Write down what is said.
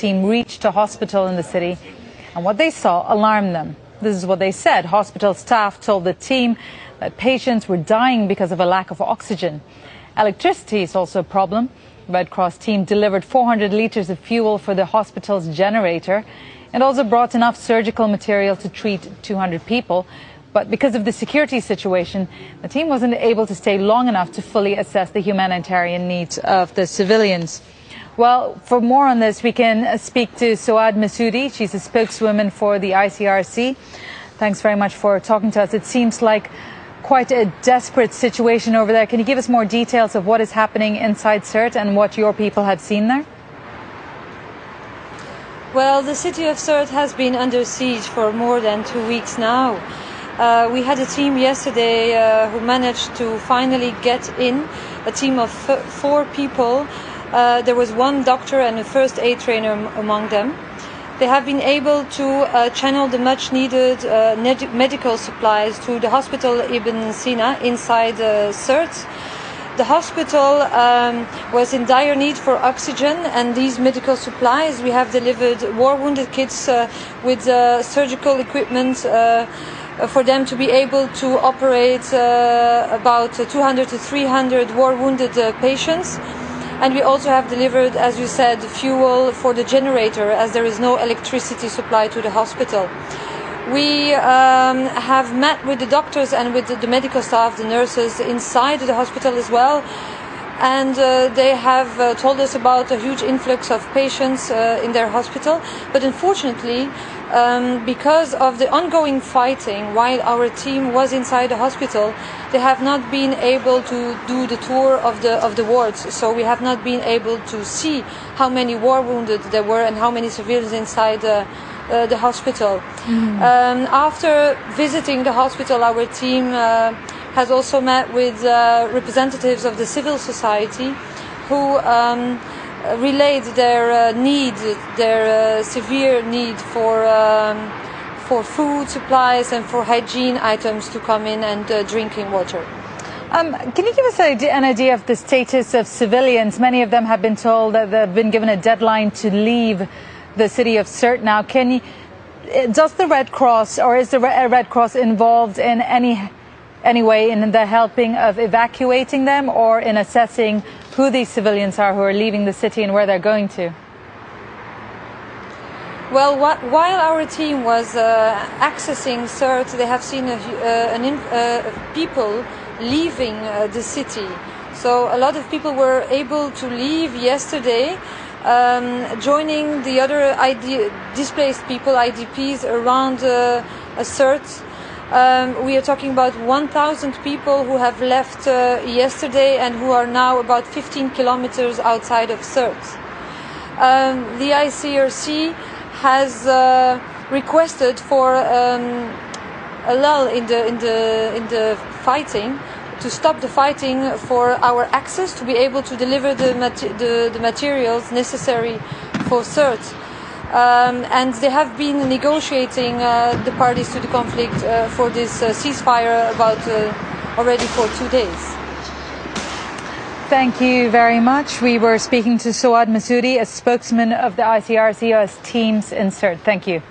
team reached a hospital in the city, and what they saw alarmed them. This is what they said. Hospital staff told the team that patients were dying because of a lack of oxygen. Electricity is also a problem. The Red Cross team delivered 400 litres of fuel for the hospital's generator and also brought enough surgical material to treat 200 people. But because of the security situation, the team wasn't able to stay long enough to fully assess the humanitarian needs of the civilians. Well, for more on this, we can speak to Souad Massoudi. She's a spokeswoman for the ICRC. Thanks very much for talking to us. It seems like quite a desperate situation over there. Can you give us more details of what is happening inside Sirte and what your people have seen there? Well, the city of Sirte has been under siege for more than 2 weeks now. We had a team yesterday who managed to finally get in, a team of 4 people. There was 1 doctor and a first aid trainer among them. They have been able to channel the much needed medical supplies to the hospital Ibn Sina inside Sirte. The hospital was in dire need for oxygen and these medical supplies. We have delivered war-wounded kids with surgical equipment for them to be able to operate about 200 to 300 war-wounded patients. And we also have delivered, as you said, fuel for the generator, as there is no electricity supply to the hospital. We have met with the doctors and with the medical staff, the nurses inside the hospital as well. And they have told us about a huge influx of patients in their hospital. But unfortunately, because of the ongoing fighting while our team was inside the hospital, they have not been able to do the tour of the wards. So we have not been able to see how many war wounded there were and how many civilians inside the hospital. After visiting the hospital, our team has also met with representatives of the civil society who relayed their need, their severe need for food supplies and for hygiene items to come in and drinking water. Can you give us an idea of the status of civilians? Many of them have been told that they've been given a deadline to leave the city of Sirte now. Does the Red Cross, or is the Red Cross involved in any way in the helping of evacuating them or in assessing who these civilians are who are leaving the city and where they're going to? Well, while our team was accessing Sirte, they have seen people leaving the city. So a lot of people were able to leave yesterday, joining the other displaced people, IDPs, around Sirte. We are talking about 1,000 people who have left yesterday and who are now about 15 kilometers outside of Sirte. The ICRC has requested for a lull in the fighting, to stop the fighting, for our access to be able to deliver the materials necessary for Sirte. And they have been negotiating the parties to the conflict for this ceasefire already for 2 days. Thank you very much. We were speaking to Souad Massoudi, a spokesman of the ICRC teams in Sirte. Thank you.